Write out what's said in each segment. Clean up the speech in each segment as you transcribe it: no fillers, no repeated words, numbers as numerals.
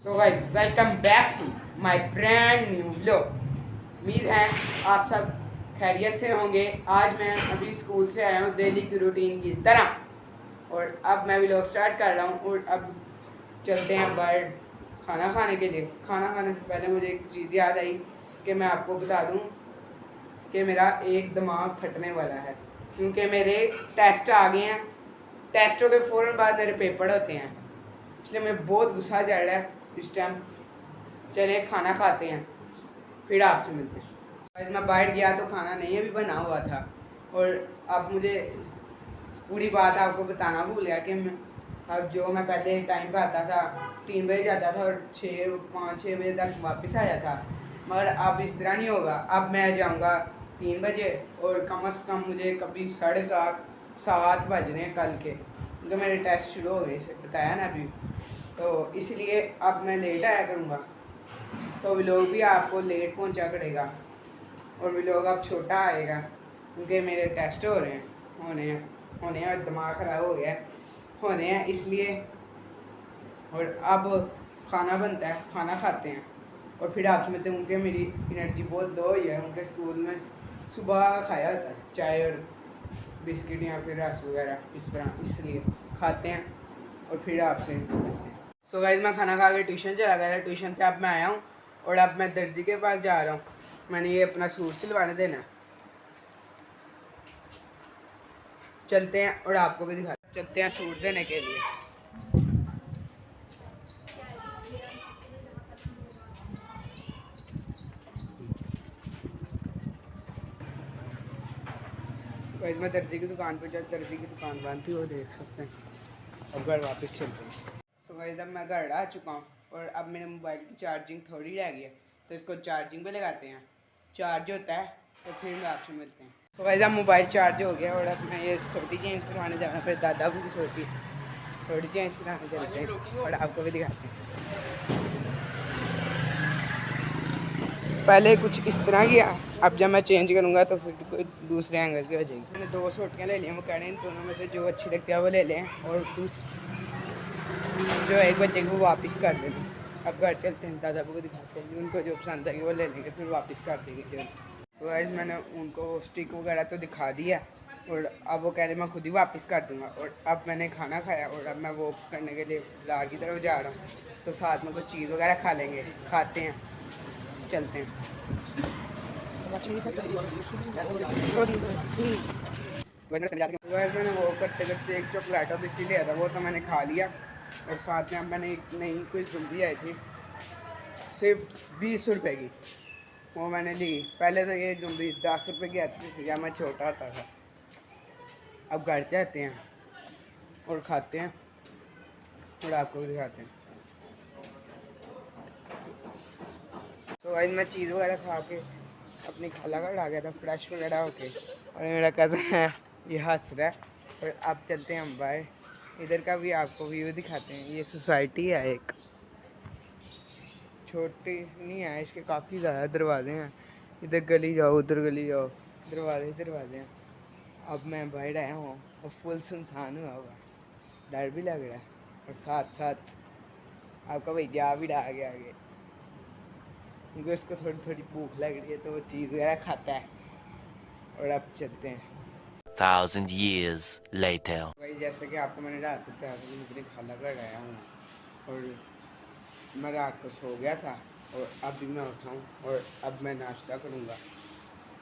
So guys welcome back to my brand new vlog. उम्मीद है आप सब खैरियत से होंगे। आज मैं अभी स्कूल से आया हूँ डेली की रूटीन की तरह, और अब मैं व्लॉग स्टार्ट कर रहा हूँ। और अब चलते हैं बाहर खाना खाने के लिए। खाना खाने से पहले मुझे एक चीज़ याद आई कि मैं आपको बता दूँ कि मेरा एक दिमाग फटने वाला है, क्योंकि मेरे टेस्ट आ गए हैं। टेस्टों के फ़ौरन बाद मेरे पेपर होते हैं, इसलिए मैं बहुत गुस्सा चढ़ रहा है इस टाइम। चले खाना खाते हैं, फिर आपसे मिलते हैं। आज मैं बाहर गया तो खाना नहीं अभी बना हुआ था, और अब मुझे पूरी बात आपको बताना भूल गया कि अब जो मैं पहले टाइम पे आता था 3 बजे जाता था और 5-6 बजे तक वापस आया था, मगर अब इस तरह नहीं होगा। अब मैं जाऊंगा 3 बजे, और कम से कम मुझे कभी 7:30 बज रहे हैं कल के, क्योंकि मेरे टेस्ट शुरू हो गए, इसे बताया ना अभी। तो इसलिए अब मैं लेट आया करूँगा, तो व्लॉग भी आपको लेट पहुंचा करेगा, और व्लॉग अब छोटा आएगा, क्योंकि मेरे टेस्ट हो रहे हैं होने हैं और दिमाग ख़राब हो गया है होने हैं इसलिए। और अब खाना बनता है, खाना खाते हैं, और फिर आपसे मिलते हैं। उनके मेरी एनर्जी बहुत लो हुई है, उनके स्कूल में सुबह खाया होता है चाय और बिस्किट या फिर रस वगैरह इस तरह, इसलिए खाते हैं और फिर आपसे मिलते हैं। सो गाइस मैं खाना खा के ट्यूशन चला गया था। ट्यूशन से अब मैं आया हूँ और अब मैं दर्जी के पास जा रहा हूँ। मैंने ये अपना सूट सिलवाने देना है। चलते हैं और आपको भी चलते हैं सूट देने के लिए। गाइस मैं दर्जी की दुकान पर दर्जी की दुकान बंद थी, वो देख सकते हैं। अब घर वापस चलते हैं। सो गाइस अब मैं घर आ चुका हूँ, और अब मेरे मोबाइल की चार्जिंग थोड़ी रह गई है, तो इसको चार्जिंग पे लगाते हैं। चार्ज होता है तो फिर मैं आपसे मिलते हैं। तो गाइस अब मोबाइल चार्ज हो गया, और अब मैं ये सोटी चेंज करवाने जा रहा हूँ। फिर दादा की सोटी थोड़ी चेंज कराने चलते हैं और आपको भी दिखाते हैं। पहले कुछ इस तरह किया, अब जब मैं चेंज करूँगा तो फिर कोई दूसरे एंगल की हो जाएगी। मैंने 2 सोटियाँ ले ली हैं, वो कह रहे हैं इन दोनों में से जो अच्छी लगती है वो ले लें, और जो एक बच्चे को वापस कर देंगे। अब घर चलते हैं, दादा को दिखाते हैं, उनको जो पसंद आएगी वो ले लेंगे, फिर वापस कर देंगे जल्द। तो गाइस मैंने उनको स्टिक वगैरह तो दिखा दिया, और अब वो कह रहे मैं खुद ही वापस कर दूंगा। और अब मैंने खाना खाया, और अब मैं वो करने के लिए बाजार की तरफ जा रहा हूँ, तो साथ में कुछ चीज़ वगैरह खा लेंगे, खाते हैं, चलते हैं। मैंने वो करते करते एक चॉकलेट और बिस्किट लिया था, वो तो मैंने खा लिया। और साथ में अब मैंने एक नई कोई जुम्बी आई थी सिर्फ 20 रुपए की, वो मैंने ली। पहले तो ये जुम्बी 10 रुपए की आती थी जब मैं छोटा होता था। अब घर जाते हैं और खाते हैं, और आपको भी दिखाते हैं। तो आज मैं चीज़ वगैरह खा के अपनी खाला घर आ गया था फ्रेश वगैरह होके, और मेरा कज़न है ये हंस रहा है। और अब चलते हैं हम बाहर, इधर का भी आपको व्यू दिखाते हैं। ये सोसाइटी है, एक छोटी नहीं है, इसके काफ़ी ज़्यादा दरवाजे हैं। इधर गली जाओ, उधर गली जाओ, दरवाजे दरवाजे हैं। अब मैं बाहर आया हूँ और फुल सुनसान हुआ हुआ, डर भी लग रहा है, और साथ साथ आपका भैया भी रहा आगे आगे, क्योंकि उसको थोड़ी थोड़ी भूख लग रही है, तो वो चीज़ वगैरह खाता है। और अब चलते हैं। 1,000 years later. भाई जैसे कि आपको मैंने रात को बताया था, मैं अपनी खाला घर आया हूँ, और मैं रात को सो गया था, और अभी मैं उठा हूँ, और अब मैं नाश्ता करूँगा।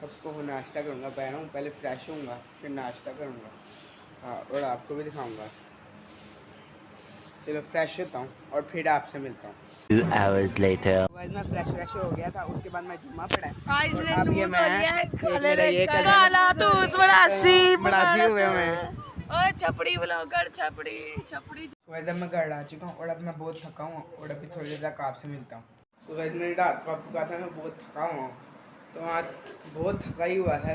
सबको नाश्ता करूँगा, पहना हूँ, पहले फ्रेश होऊंगा, फिर नाश्ता करूँगा। हाँ, और आपको भी दिखाऊँगा। चलो फ्रेश होता हूँ और फिर आपसे मिलता हूँ। 2 hours later. मैं फ्रेश हो गया था, उसके बाद मैं जुम्मा पढ़ा, और आज अब ये मैं बड़ासी हुए मैं। ओए छपड़ी ब्लॉगर छपड़ी छपड़ी। वैसे मैं घर आ चुका हूँ, और अब मैं बहुत थका हूँ, और अभी थोड़ी देर तक आपसे मिलता हूँ। तो वैसे मैंने रात को आपको कहा था मैं बहुत थका हुआ, तो आज बहुत थका ही हुआ था।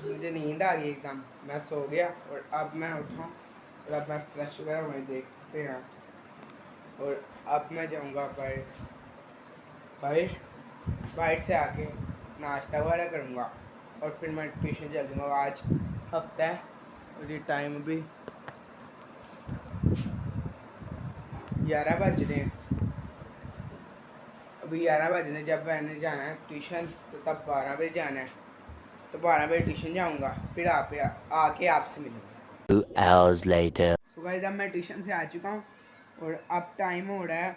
मुझे नींद आ गई एकदम, मैं सो गया, और अब मैं उठा, और अब मैं फ्रेश वगैरह हुए, देख सकते हैं। और अब मैं जाऊँगा बाहर से आके नाश्ता वगैरह करूँगा, और फिर मैं ट्यूशन चल दूँगा। आज हफ्ता है, और ये टाइम भी 11 बज रहे हैं, अभी 11 बजने, जब मैंने जाना है ट्यूशन तो तब 12 बजे जाना है, तो 12 बजे ट्यूशन जाऊंगा, फिर आके आपसे मिलूंगा। 2 hours later. सो गाइस अब मैं ट्यूशन से आ चुका हूँ और अब टाइम हो रहा है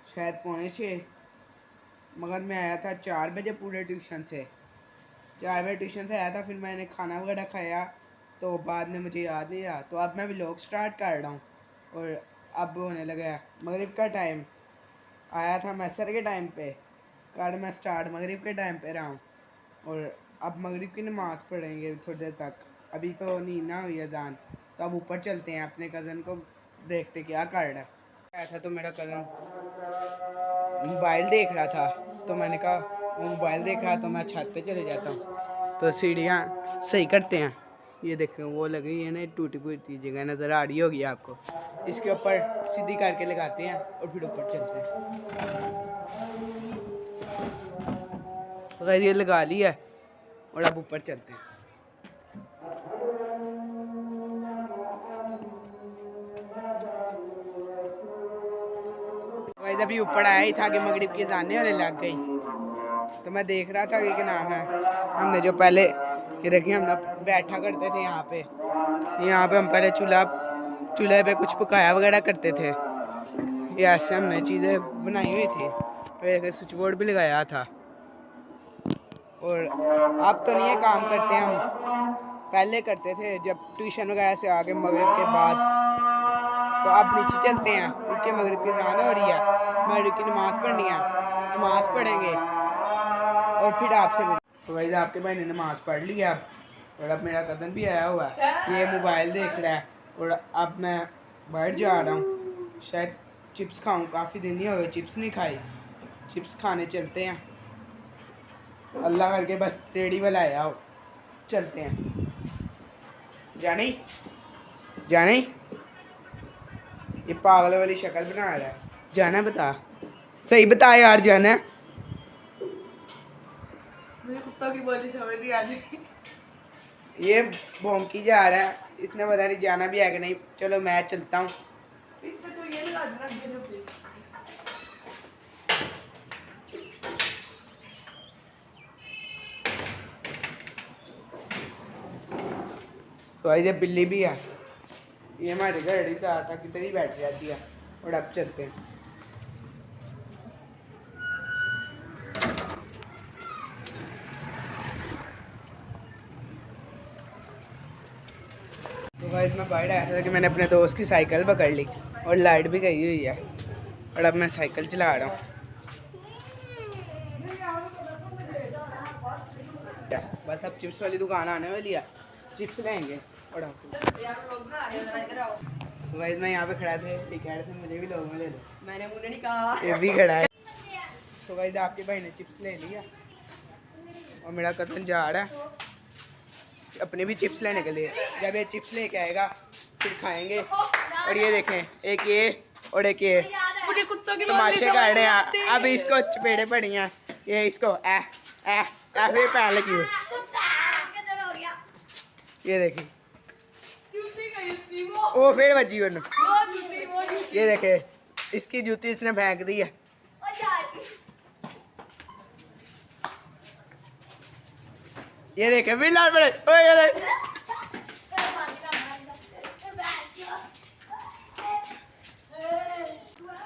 शायद 5:45, मगर मैं आया था 4 बजे पूरे ट्यूशन से। 4 बजे ट्यूशन से आया था, फिर मैंने खाना वगैरह खाया, तो बाद में मुझे याद नहीं रहा, तो अब मैं व्लॉग स्टार्ट कर रहा हूँ। और अब होने लगा है मगरिब का टाइम। आया था मैं असर के टाइम पे, कर मैं स्टार्ट मगरिब के टाइम पे रहा हूँ, और अब मगरिब की नमाज़ पढ़ेंगे थोड़ी देर तक। अभी तो नींद ना हुई अजान, तो अब ऊपर चलते हैं, अपने कज़न को देखते क्या कर रहा है। आया था तो मेरा कज़न मोबाइल देख रहा था, तो मैंने कहा वो मोबाइल देख रहा तो मैं छत पे चले जाता हूँ, तो सीढ़ियाँ सही करते हैं। ये देखें वो लगी है ना, टूटी फूटी जगह नज़र आ रही होगी आपको, इसके ऊपर सीधी करके लगाते हैं और फिर ऊपर चलते हैं। तो गाइस ये लगा ली है और अब ऊपर चलते हैं। गाइस अभी ऊपर आया ही था कि मगरिब की अज़ान होने लग गई, तो मैं देख रहा था कि क्या नाम है, हमने जो पहले ये देखिए हम बैठा करते थे यहाँ पे हम पहले चूल्हे पे कुछ पकाया वगैरह करते थे। ये ऐसे हमने चीज़ें बनाई हुई थी और एक स्विच बोर्ड भी लगाया था। और अब तो नहीं ये काम करते हम, पहले करते थे जब ट्यूशन वगैरह से आके मगरिब के बाद। तो अब नीचे चलते हैं, उनके मगरिब की अज़ान हो रही है, मगरिब की नमाज़ पढ़नी है, नमाज़ पढ़ेंगे और फिर आपसे मिलेंगे। तो गाइस आपके भाई ने नमाज़ पढ़ ली है अब, और अब मेरा कज़न भी आया हुआ है, ये मोबाइल देख रहा है, और अब मैं बाहर जा रहा हूँ, शायद चिप्स खाऊं, काफ़ी दिन नहीं हो गए चिप्स नहीं खाई, चिप्स खाने चलते हैं। अल्लाह करके बस रेडी वाला आया हो, चलते हैं। जाने ये पागल वाली शक्ल बना रहा है, जाना बता, सही बता यार, जाना मुझे कुत्ता की बोली समझ नहीं आती। ये भौंकी जा रहा है, इसने पता नहीं जाना भी है कि नहीं। चलो मैं चलता हूँ। इस पे तो ये लगा देना गेंदों पे। तो ये बिल्ली भी है, ये हमारे घर से आता किधर ही बैठ जाती है। और अब चलते हैं। तो गाइस मैं बाहर आया था कि मैंने अपने दोस्त की साइकिल पकड़ ली और लाइट भी गई हुई है, और अब मैं साइकिल चला रहा हूँ। बस अब चिप्स वाली दुकान आने वाली है, चिप्स लेंगे। और गाइस मैं यहाँ पे खड़ा थे, ये कह रहे थे मुझे भी लोग में ले लो, मैंने मुझे नहीं कहा। ये भी खड़ा है। तो गाइस आपके भाई ने चिप्स ले लिया और मेरा कज़न जा रहा है अपने भी चिप्स लेने के लिए। जब ये चिप्स लेके आएगा फिर खाएंगे। और ये देखें, एक ये और एक ये मुझे कुत्तों की तमाशे कर रहे हैं। अब इसको चपेड़े पड़ी हैं, ये इसको फिर पैर लगी हुई। ये देखिए वो फिर बजी उन, ये देखे इसकी जूती इसने फेंक दी है। ये देखे फिर लाल पड़े, ये देख।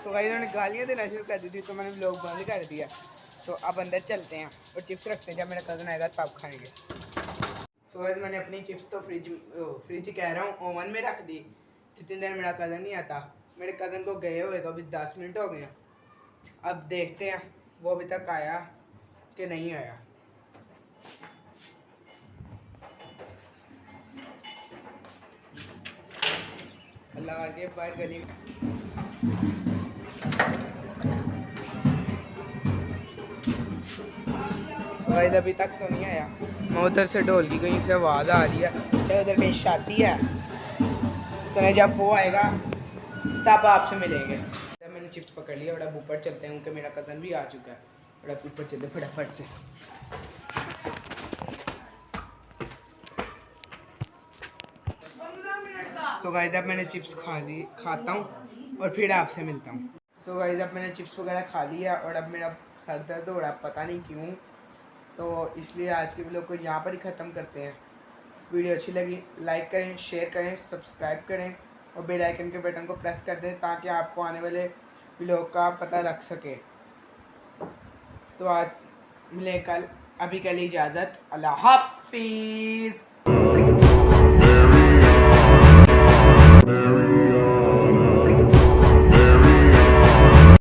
तो गाइस उन्होंने गालियाँ देना शुरू कर दी थी, तो मैंने व्लॉग बंद कर दिया। तो अब अंदर चलते हैं और चिप्स रखते हैं, जब मेरा कज़न आएगा तब खाएंगे। तो गाइस मैंने अपनी चिप्स तो फ्रिज कह रहा हूँ ओवन में रख दी। जितनी देर मेरा कज़न नहीं आता, मेरे कज़न को गए हुए अभी 10 मिनट हो गए। अब देखते हैं वो अभी तक आया कि नहीं आया। अल्लाह आगे बाहर गली गाइस अभी तक तो नहीं आया। मैं उधर से ढोल की कहीं से आवाज़ आ रही है, तो उधर कहीं शादी है। तो जब वो आएगा तब आपसे मिलेंगे। जब मैंने चिप्स पकड़ लिया और अब ऊपर चलते हैं, क्योंकि मेरा कज़न भी आ चुका है। और अब ऊपर चलते फटाफट से। सो गाइस अब मैंने चिप्स खाता हूँ और फिर आपसे मिलता हूँ। सो गाइस अब मैंने चिप्स वगैरह खा लिया और अब मेरा सर दर्द हो रहा है, पता नहीं क्यों। तो इसलिए आज के व्लॉग को यहाँ पर ही ख़त्म करते हैं। वीडियो अच्छी लगी लाइक करें, शेयर करें, सब्सक्राइब करें और बेल आइकन के बटन को प्रेस कर दें ताकि आपको आने वाले व्लॉग का पता लग सके। तो आज मिले कल, अभी के लिए इजाज़त, अल्लाह हाफिज़।